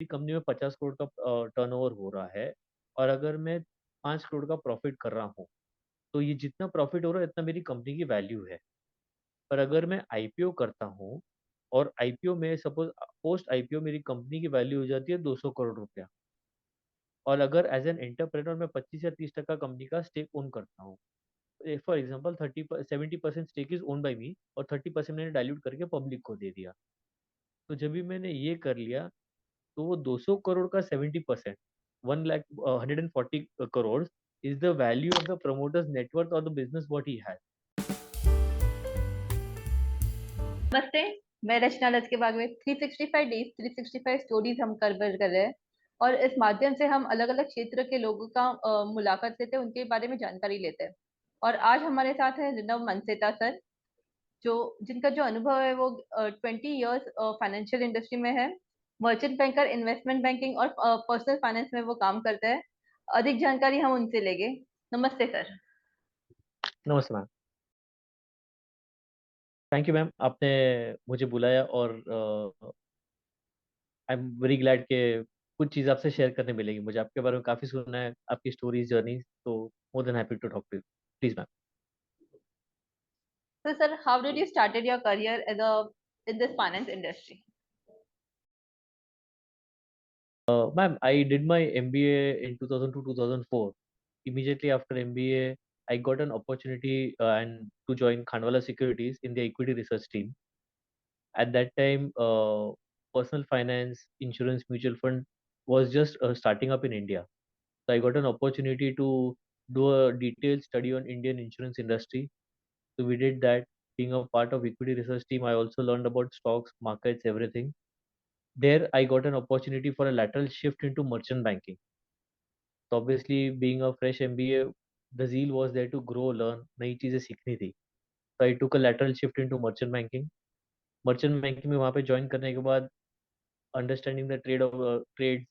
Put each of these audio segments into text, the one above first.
Company में 50 करोड़ का turnover हो रहा है और अगर मैं 5 करोड़ का प्रॉफिट कर रहा हूँ, तो ये जितना प्रॉफिट हो रहा है इतना मेरी कंपनी की वैल्यू है। पर अगर मैं आईपीओ करता हूँ और आईपीओ में सपोज पोस्ट आईपीओ मेरी कंपनी की वैल्यू हो जाती है 200 करोड़ रुपया, और अगर एज एन एंटरप्रेन्योर मैं 25 या 30% कंपनी का स्टेक ओन करता हूँ, for example 70% stake is own by me और 30% मैंने डाइल्यूट करके पब्लिक को दे दिया। तो जब भी मैंने ये कर लिया, तो वो 200 करोड़ का 70%, 140 crore is the value of the promoters net worth और the business what he has. नमस्ते। मैं रचना लच के बाग में 365 डेज 365 स्टोरीज हम कवर कर रहे हैं। और इस माध्यम से हम अलग अलग क्षेत्र के लोगों का मुलाकात लेते हैं, उनके बारे में जानकारी लेते हैं। और आज हमारे साथ है रिनव मनसेता सर, जो जिनका जो अनुभव है वो 20 इयर्स फाइनेंशियल इंडस्ट्री में है। मर्चेंट बैंकर, इन्वेस्टमेंट बैंकिंग और पर्सनल फाइनेंस में वो काम करते हैं। अधिक जानकारी हम उनसे लेंगे। नमस्ते सर। नमस्ते मैम। थैंक यू मैम, आपने मुझे बुलाया और आई एम वेरी ग्लैड के कुछ चीज़ आपसे शेयर करने मिलेगी। मुझे आपके बारे में काफ़ी सुनना है, आपकी स्टोरीज जर्नी, तो more than happy to talk to you. Please ma'am. So sir, how did you started your career as a in this finance industry? Ma'am, I did my MBA in 2000 to 2004. Immediately after MBA, I got an opportunity and to join Khandwala Securities in the equity research team. At that time, personal finance, insurance, mutual fund was just starting up in India. So I got an opportunity to do a detailed study on Indian insurance industry. So we did that. Being a part of equity research team, I also learned about stocks, markets, everything. There, I got an opportunity for a lateral shift into merchant banking. So obviously, being a fresh MBA, the zeal was there to grow, learn, नई चीजें सीखनी थी. So I took a lateral shift into merchant banking. Merchant banking में वहाँ पे join करने के बाद understanding the trades,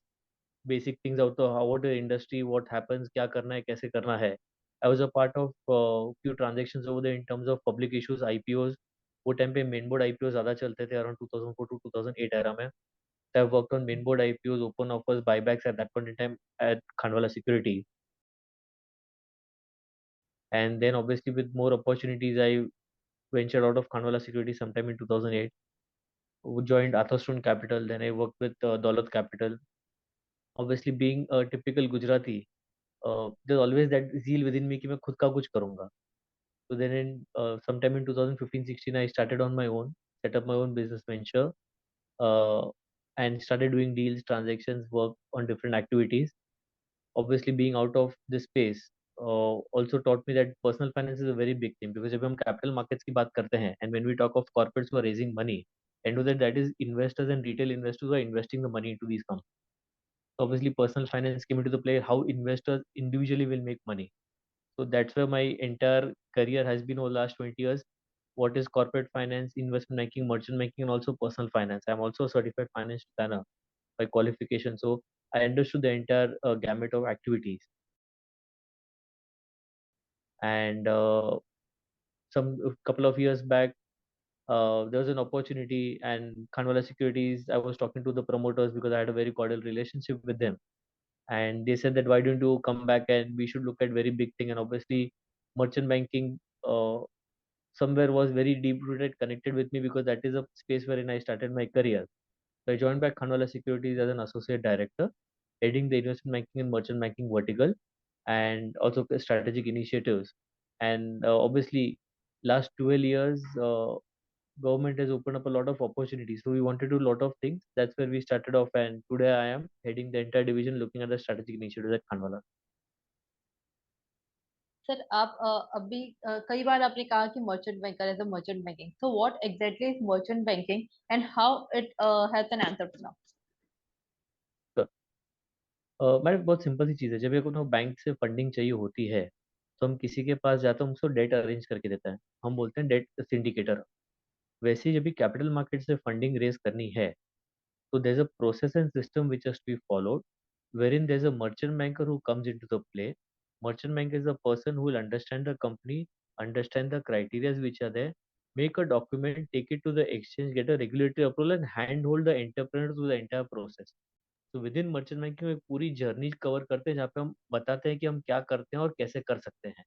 basic things out of how what the industry, what happens, क्या करना है, कैसे करना है. I was a part of few transactions over there in terms of public issues, IPOs. वो टाइम पे मेन बोर्ड आईपीओ ज्यादा चलते थे अराउंड 2004 टू 2008 एरा में. So I worked on main board IPOs, open offers, buybacks at that point in time at Khandwala Securities. And then obviously with more opportunities, I ventured out of Khandwala Securities sometime in 2008. Joined Atherstone Capital. Then I worked with Daulat Capital. Obviously being a typical Gujarati, there's always that zeal within me कि मैं खुद का कुछ करूँगा. So then in sometime in 2015-16, I started on my own, set up my own business venture, uh, and started doing deals, transactions, work on different activities. Obviously being out of this space also taught me that personal finance is a very big thing, because जब हम capital markets की बात करते हैं and when we talk of corporates who are raising money, and that is investors and retail investors who are investing the money into these companies. So obviously personal finance came into the play, how investors individually will make money. So that's where my entire career has been over the last 20 years. What is corporate finance, investment banking, merchant banking, and also personal finance. I'm also a certified finance planner by qualification. So I understood the entire gamut of activities. And some a couple of years back, there was an opportunity, and Khandwala Securities, I was talking to the promoters because I had a very cordial relationship with them, and they said that why don't you come back and we should look at very big thing. And obviously merchant banking somewhere was very deep rooted connected with me, because that is a space wherein I started my career. So I joined back Khandwala Securities as an associate director, heading the investment banking and merchant banking vertical, and also strategic initiatives. And obviously, last 12 years, government has opened up a lot of opportunities. So we wanted to do a lot of things. That's where we started off, and today I am heading the entire division, looking at the strategic initiatives at Khandwala. Sir आप अभी कई बार आपने कहा कि merchant banker as a merchant banking, so what exactly is merchant banking and how it has an entrepreneur? तो madam, बहुत simple सी चीज़ है, जब एक को बैंक से फंडिंग चाहिए होती है, तो हम किसी के पास जाते हैं, हम उसको डेट अरेंज करके देता है, हम बोलते हैं डेट सिंडिकेटर. वैसे ही जब भी कैपिटल मार्केट से फंडिंग रेज करनी है, so there's a process and system which has to be followed, wherein there's a merchant banker who comes into the play. Merchant banker is a person who will understand the company, understand the criteria which are there, make a document, take it to the exchange, get a regulatory approval, and handhold the entrepreneur through the entire process. तो with in merchant banking एक पूरी journey cover करते हैं जहाँ पे हम बताते हैं कि हम क्या करते हैं और कैसे कर सकते हैं।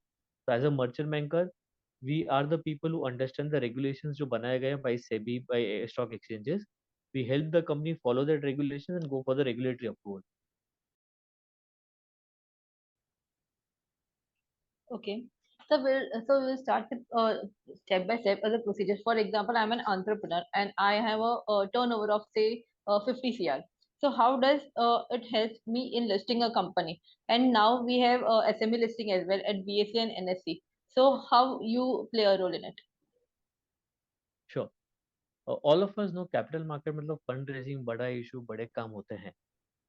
तो as a merchant banker we are the people who understand the regulations जो बनाए गए हैं by SEBI by stock exchanges. We help the company follow that regulation and go for the regulatory approval. Okay. So we'll start with step by step as a procedure. For example, I'm an entrepreneur and I have a turnover of say 50 CR. So how does it help me in listing a company? And now we have SME listing as well at BSE and NSE. So how you play a role in it? Sure. All of us know capital market मतलब fund raising बड़ा issue बड़े काम होते हैं।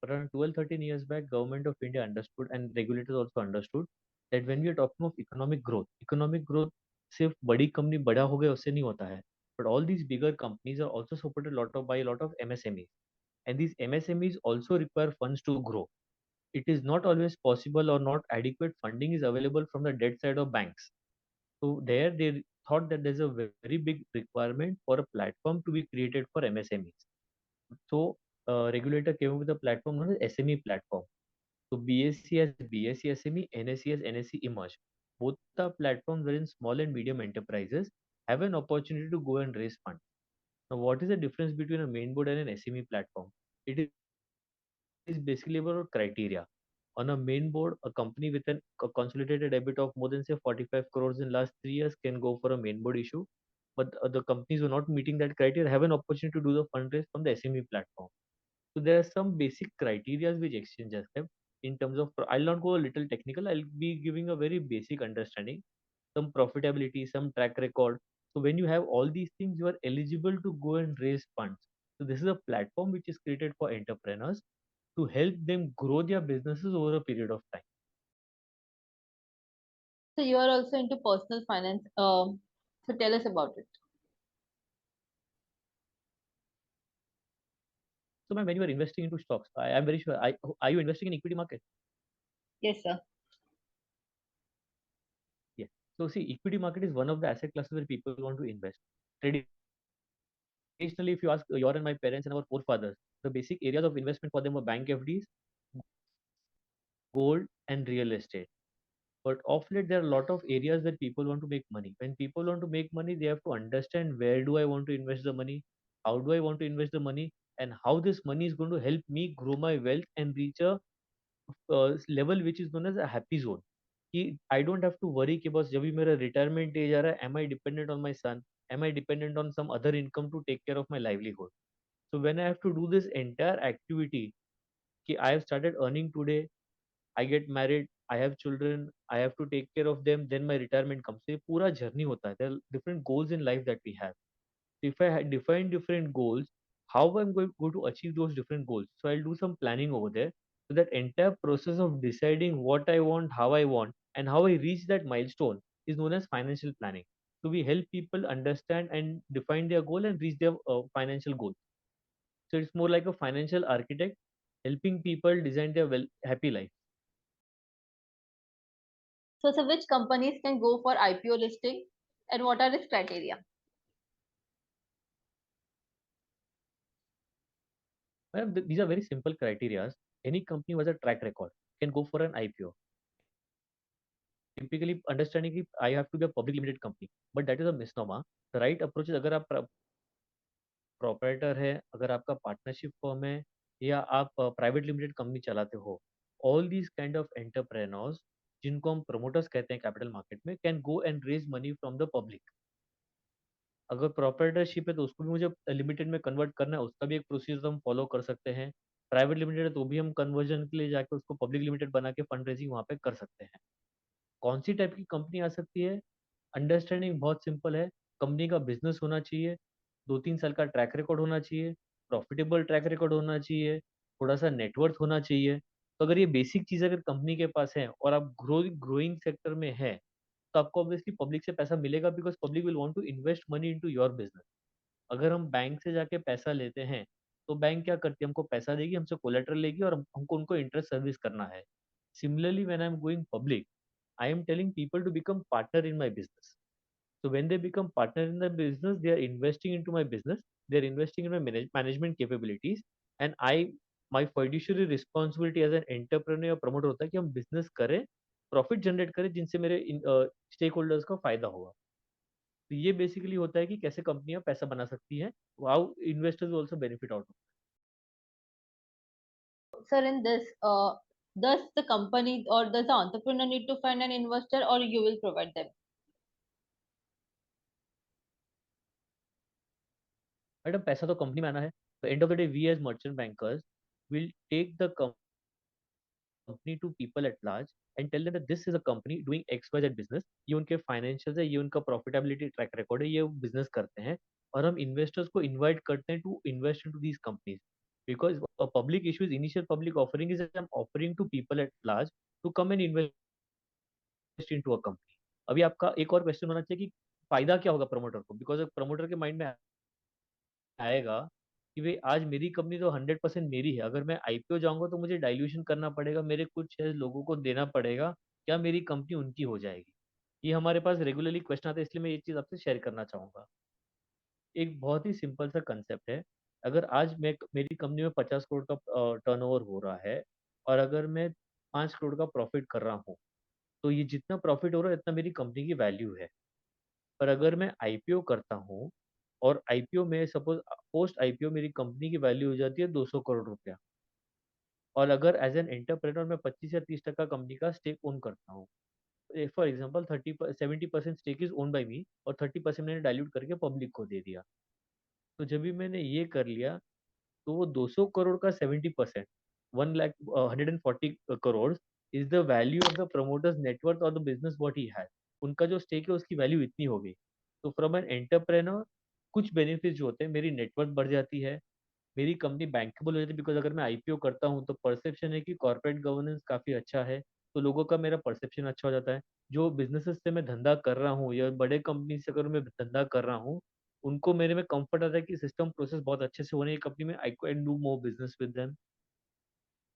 But around 12-13 years back, Government of India understood and regulators also understood that when we are talking of economic growth सिर्फ बड़ी company बड़ा हो गया उससे नहीं होता है। But all these bigger companies are also supported by a lot of MSMEs, and these MSMEs also require funds to grow. It is not always possible or not adequate funding is available from the debt side of banks. So there they thought that there's a very big requirement for a platform to be created for MSMEs. So regulator came up with a platform known as SME platform. So BSC as BSC SME, NSE as NSE Emerge. Both the platforms wherein small and medium enterprises have an opportunity to go and raise funds. Now, what is the difference between a main board and an SME platform? It is basically about criteria. On a main board, a company with a consolidated EBIT of more than say 45 crores in last 3 years can go for a main board issue. But the companies who are not meeting that criteria have an opportunity to do the fundraise from the SME platform. So there are some basic criteria which exchanges have in terms of. I'll not go a little technical. I'll be giving a very basic understanding, some profitability, some track record. So when you have all these things, you are eligible to go and raise funds. So this is a platform which is created for entrepreneurs to help them grow their businesses over a period of time. So you are also into personal finance. So tell us about it. So ma'am, when you are investing into stocks, I am very sure. Are you investing in equity market? Yes, sir. Yeah. So see, equity market is one of the asset classes where people want to invest. Traditionally, if you ask your and my parents and our forefathers, the basic areas of investment for them were bank FDs, gold, and real estate. But of late, there are a lot of areas where people want to make money. When people want to make money, they have to understand where do I want to invest the money, how do I want to invest the money, and how this money is going to help me grow my wealth and reach a level which is known as a happy zone. कि I don't have to worry कि बस जब भी मेरा retirement age आ रहा है, am I dependent on my son, am I dependent on some other income to take care of my livelihood. So when I have to do this entire activity, कि I have started earning today, I get married, I have children, I have to take care of them, then my retirement comes. So ये पूरा journey होता है. There are different goals in life that we have. If I define different goals, how I'm going to achieve those different goals. So I'll do some planning over there. So that entire process of deciding what I want, how I want, and how I reach that milestone is known as financial planning. So we help people understand and define their goal and reach their financial goal. So it's more like a financial architect helping people design their happy life. So which companies can go for IPO listing and what are its criteria? Well, these are very simple criteria. Any company who has a track record can go for an IPO. Typically, understanding कि I have to be a public limited company, but that is a misnomer. The right approach is अगर आप proprietor है, अगर आपका partnership firm है, या आप private limited company चलाते हो, all these kind of entrepreneurs जिनको हम promoters कहते हैं capital market में can go and raise money from the public. अगर प्रोप्राइटरशिप है तो उसको भी मुझे लिमिटेड में कन्वर्ट करना है, उसका भी एक प्रोसीजर हम फॉलो कर सकते हैं। प्राइवेट लिमिटेड है तो भी हम कन्वर्जन के लिए जाके उसको पब्लिक लिमिटेड बना के फंड रेजिंग वहाँ पे कर सकते हैं। कौन सी टाइप की कंपनी आ सकती है? अंडरस्टैंडिंग बहुत सिंपल है। कंपनी का बिजनेस होना चाहिए, 2-3 साल का ट्रैक रिकॉर्ड होना चाहिए, प्रॉफिटेबल ट्रैक रिकॉर्ड होना चाहिए, थोड़ा सा नेटवर्थ होना चाहिए। तो अगर ये बेसिक चीज़ अगर कंपनी के पास है और आप ग्रोइंग सेक्टर में है, तो आपको ऑब्वियसली पब्लिक से पैसा मिलेगा, because public will want to invest money into your business. अगर हम बैंक से जाके पैसा लेते हैं, तो बैंक क्या करती है, हमको पैसा देगी, हमसे कोलेटरल लेगी और हमको उनको इंटरेस्ट सर्विस करना है। Similarly when I am going public, I am telling people to become partner in my business. So when they become partner in the business, they are investing into my business. They are investing in my management capabilities, and I my fiduciary responsibility as an entrepreneur या promoter होता है कि हम business करें, profit generate करें, जिनसे मेरे stake holders को फायदा होगा। तो ये बेसिकली होता है कि कैसे कंपनियां पैसा बना सकती हैं, how investors also benefit out. Sir, in this, does the company or does the entrepreneur need to find an investor, or you will provide them? Madam पैसा तो कंपनी में आना है, तो end of the day we as merchant bankers will take the company to people at large and tell them that this is a company doing X Y Z business, ये उनके financial है, ये उनका profitability track record है, ये business करते हैं। और हम इन्वेस्टर्स को इन्वाइट करते हैं to invest into these companies, because public issues initial public offering is I am offering to people at large to come and invest into a company. अभी आपका एक और क्वेश्चन होना चाहिए कि फायदा क्या होगा प्रमोटर को, बिकॉज प्रमोटर के माइंड में आएगा कि भाई आज मेरी कंपनी तो 100% मेरी है, अगर मैं आईपीओ जाऊंगा तो मुझे डाइल्यूशन करना पड़ेगा, मेरे कुछ शेयर लोगों को देना पड़ेगा, क्या मेरी कंपनी उनकी हो जाएगी? ये हमारे पास रेगुलरली क्वेश्चन आता है, इसलिए मैं ये चीज़ आपसे शेयर करना चाहूंगा। एक बहुत ही सिंपल सा कंसेप्ट है। अगर आज मैं मेरी कंपनी में 50 करोड़ का टर्नओवर हो रहा है, और अगर मैं 5 करोड़ का प्रॉफिट कर रहा हूँ, तो ये जितना प्रॉफिट हो रहा है इतना मेरी कंपनी की वैल्यू है। पर अगर मैं आईपीओ करता हूँ, और आईपीओ में सपोज पोस्ट आईपीओ मेरी कंपनी की वैल्यू हो जाती है 200 करोड़ रुपया, और अगर एज एन एंटरप्रेन्योर मैं 25 या 30% कंपनी का स्टेक ओन करता हूँ, for example 70% stake is own by me, और 30% मैंने डाइल्यूट करके पब्लिक को दे दिया। तो जब भी मैंने ये कर लिया, तो वो 200 करोड़ का 70%, 1 lakh 140 crore is the value of the promoters net worth और the business what he has. उनका जो स्टेक है उसकी वैल्यू इतनी हो गई। तो फ्रॉम एन एंटरप्रेन्योर कुछ बेनिफिट जो होते हैं, मेरी नेटवर्थ बढ़ जाती है, मेरी कंपनी बैंकेबल हो जाती है, बिकॉज अगर मैं आईपीओ करता हूँ तो परसेप्शन है कि कॉर्पोरेट गवर्नेंस काफी अच्छा है, तो लोगों का मेरा परसेप्शन अच्छा हो जाता है। जो बिजनेसेस से मैं धंधा कर रहा हूँ या बड़े कंपनी से अगर मैं धंधा कर रहा हूँ, उनको मेरे में कंफर्ट आता है कि सिस्टम प्रोसेस बहुत अच्छे से हो रही है कंपनी में, I can do more business with them.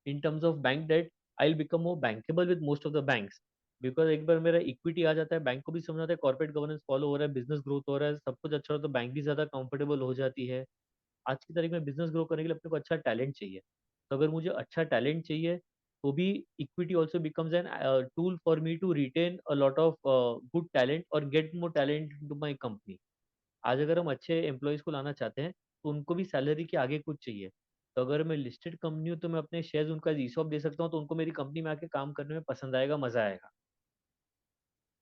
In terms of bank debt, I will become more bankable with most of the banks, because एक बार मेरा इक्विटी आ जाता है, बैंक को भी समझ आता है कॉर्पोरेट गवर्नेंस फॉलो हो रहा है, बिजनेस ग्रोथ हो रहा है, सब कुछ अच्छा हो, तो बैंक भी ज्यादा कंफर्टेबल हो जाती है। आज की तारीख में बिजनेस ग्रो करने के लिए अपने को अच्छा टैलेंट चाहिए, तो अगर मुझे अच्छा टैलेंट चाहिए, तो भी equity also becomes an tool for me to retain a lot of good talent और get more talent to my company. आज अगर हम अच्छे एम्प्लॉयज को लाना चाहते हैं, तो उनको भी सैलरी के आगे कुछ चाहिए। तो अगर मैं लिस्टेड कंपनी हूँ तो मैं अपने शेयर्स उनका ईसॉप दे सकता हूँ, तो उनको मेरी कंपनी में आके काम करने में पसंद आएगा, मजा आएगा।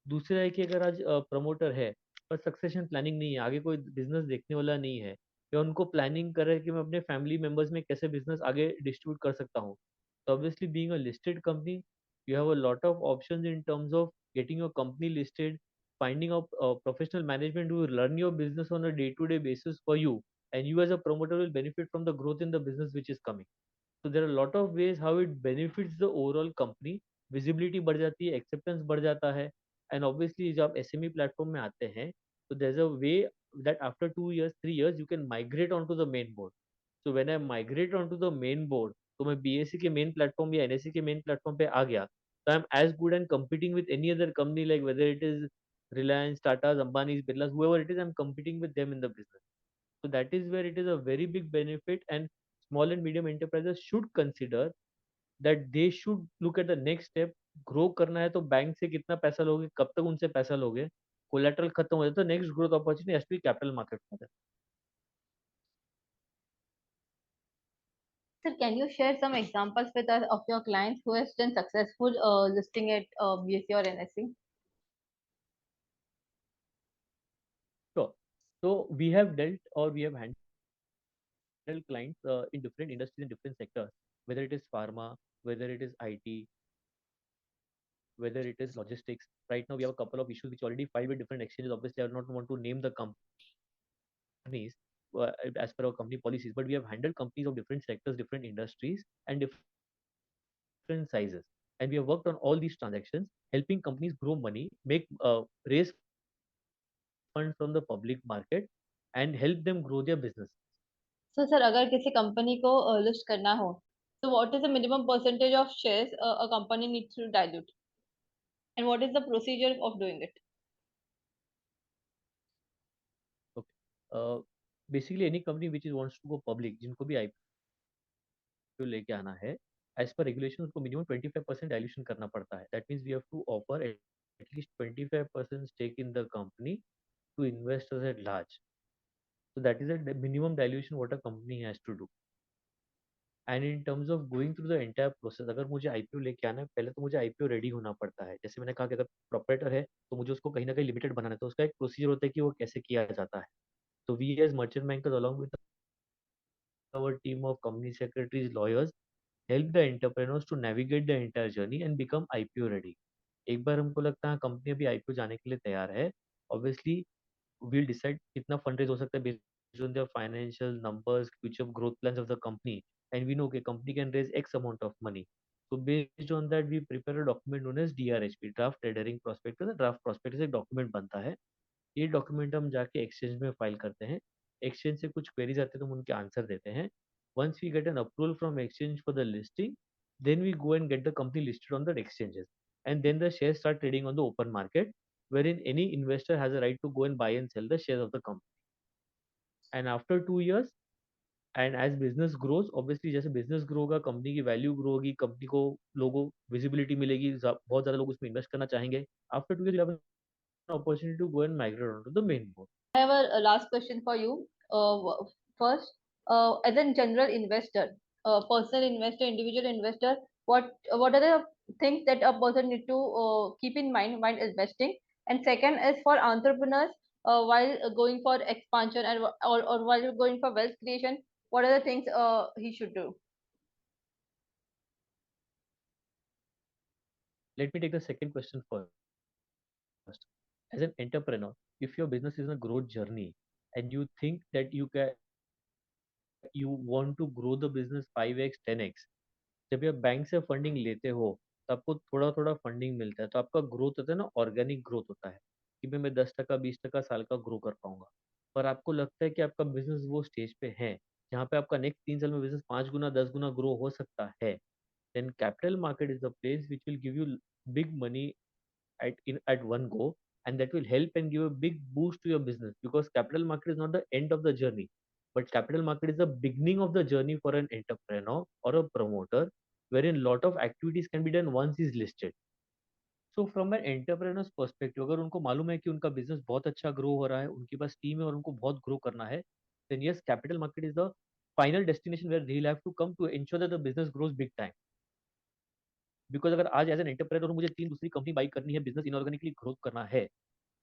दूसरा है कि अगर आज प्रमोटर है पर सक्सेशन प्लानिंग नहीं है, आगे कोई बिजनेस देखने वाला नहीं है, या उनको प्लानिंग कर रहे हैं कि मैं अपने फैमिली मेंबर्स में कैसे बिजनेस आगे डिस्ट्रीब्यूट कर सकता हूँ, तो obviously being a listed company, you have a lot of options in terms of getting your company listed, finding out professional management who will run your business on a day-to-day basis for you, and you as a promoter will benefit from the growth in the business which is coming. So there are a lot of ways how it benefits the overall company, visibility बढ़ जाती है, acceptance बढ़ जाता है, and obviously जब आप SME platform में आते हैं, तो there is a way that after 2 years 3 years you can migrate on to the main board. So when I migrate on to the main board, तो मैं बीएससी के मेन प्लेटफॉर्म या एनएससी के main platform पे आ गया, तो I am as good and competing with any other company, like whether it is Reliance, Tata's, Ambani's, Birla's, whoever it is, I'm competing with them in the business. So that is where it is a very big benefit, and small and medium enterprises should consider that they should look at the next step। Grow करना है तो bank से कितना पैसा लोगे, कब तक उनसे पैसा लोगे, कोलेटरल खत्म हो जाए तो next growth opportunity S capital market में। Sir, can you share some examples with us of your clients who has been successful listing at BSE or NSE? So, so we have dealt or we have handled clients in different industries in different sectors, whether it is pharma, whether it is IT, whether it is logistics. Right now, we have a couple of issues which already filed with different exchanges. Obviously, I do not want to name the companies as per our company policies, but we have handled companies of different sectors, different industries, and different sizes. And we have worked on all these transactions, helping companies grow money, make raise funds from the public market, and help them grow their business. So, sir, अगर किसी company को list करना हो, so what is the minimum percentage of shares a company needs to dilute, and what is the procedure of doing it? Okay. Uh, Basically, any company which is wants to go public, जिनको भी IPO लेके आना है, as per regulation उसको minimum 25% dilution करना पड़ता है. That means we have to offer at least 25% stake in the company to investors at large. So that is a minimum dilution what a company has to do. And in terms of going through the entire process, अगर मुझे IPO लेके आना है, पहले तो मुझे IPO ready होना पड़ता है. जैसे मैंने कहा कि अगर प्रोपराइटर है तो मुझे उसको कहीं ना कहीं लिमिटेड बनाना है, तो उसका एक प्रोसीजर होता है कि वो कैसे किया जाता है. तो we as merchant bankers along with our team of company secretaries, lawyers, help the entrepreneurs to navigate the entire journey and become IPO ready. एक बार हमको लगता है कंपनी अभी आईपीओ जाने के लिए तैयार है, ऑब्वियसली we'll decide कितना फंड रेज हो सकता है based on their financial numbers, future growth plans of the company, and we know कि company can raise X amount of money. So based on that we prepare a document known as DRHP, draft tendering prospectus. draft prospectus एक document बनता है. ये document हम जाके exchange में file करते हैं. एक्सचेंज से कुछ क्वेरीज आते हैं तो हम उनके आंसर देते हैं. Once we get an approval from exchange for the listing, then we go and get the company listed on the exchanges, and then the shares start trading on the open market, wherein any investor has a right to go and buy and sell the shares of the company. And after 2 years, and as business grows, obviously जैसे business grow होगा, company की value grow होगी, company को लोगों visibility मिलेगी, बहुत ज्यादा लोग उसमें इन्वेस्ट करना चाहेंगे. After 2 years you have an opportunity to go and migrate onto the main board. I have a last question for you. First, as a general investor, personal investor, individual investor, what are the things that a person need to keep in mind while investing? And second is for entrepreneurs, while going for expansion and or while going for wealth creation, what are the things he should do? Let me take the second question first. As an entrepreneur, if your business is in a growth journey and you think that you want to grow the business 5x 10x, जब आप bank से funding लेते हो तो आपको थोड़ा थोड़ा funding मिलता है, तो आपका ग्रोथ होता है ना, ऑर्गेनिक ग्रोथ होता है कि मैं 10% 20% साल का ग्रो कर पाऊंगा. पर आपको लगता है कि आपका बिजनेस वो स्टेज पे है जहाँ पे आपका नेक्स्ट 3 साल में बिजनेस 5 गुना 10 गुना ग्रो हो सकता है, then capital market is the place which will give you big money at one go, and that will help and give a big boost to your business, because capital market is not the end of the journey, but capital market is the beginning of the journey for an entrepreneur or a promoter, wherein lot of activities can be done once is listed. So from an entrepreneur's perspective, अगर उनको मालूम है कि उनका business बहुत अच्छा grow हो रहा है, उनके पास टीम है और उनको बहुत ग्रो करना है, then yes, capital market is the final destination where they'll have to come to ensure that the business grows big time. Because अगर आज एज एन एंटरप्रेनर मुझे 3 दूसरी कंपनी बाई करनी है, बिजनेस इनऑर्गेनिकली ग्रोथ करना है,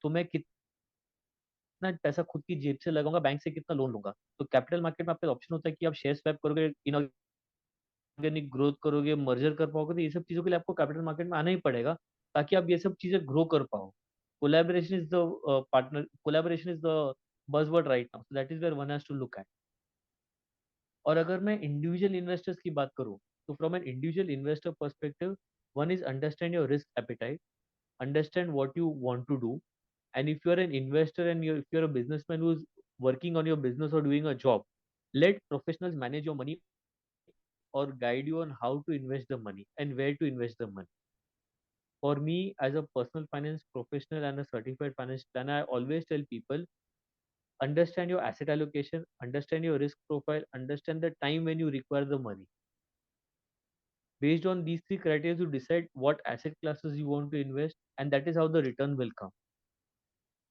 तो मैं कितना पैसा खुद की जेब से लगाऊंगा, बैंक से कितना लोन लूंगा. तो कैपिटल मार्केट में आपका ऑप्शन होता है कि आप शेयर स्वैप करोगे, इनऑर्गेनिक ग्रोथ करोगे, मर्जर कर पाओगे, तो ये सब चीजों के लिए आपको कैपिटल मार्केट में आना ही पड़ेगा ताकि आप ये सब चीजें ग्रो कर पाओ. Collaboration is the partner, collaboration is the buzzword right now, so that is where one has to look at. और अगर मैं इंडिविजुअल इन्वेस्टर्स की बात करूं, तो from an individual investor perspective, one is understand your risk appetite, understand what you want to do, and if you're an investor and if you're a businessman who's working on your business or doing a job, let professionals manage your money or guide you on how to invest the money and where to invest the money. For me, as a personal finance professional and a certified finance planner, I always tell people, understand your asset allocation, understand your risk profile, understand the time when you require the money. Based on these three criteria, you decide what asset classes you want to invest, and that is how the return will come.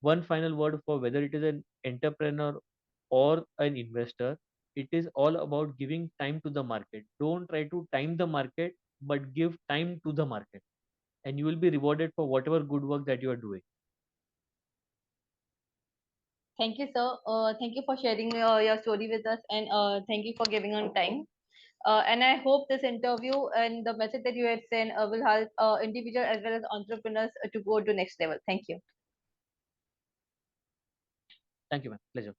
One final word for whether it is an entrepreneur or an investor, it is all about giving time to the market. Don't try to time the market, but give time to the market, and you will be rewarded for whatever good work that you are doing. Thank you, sir. Thank you for sharing your story with us, and thank you for giving on time. And I hope this interview and the message that you had sent will help individuals as well as entrepreneurs to go to next level. Thank you. Thank you, man. Pleasure.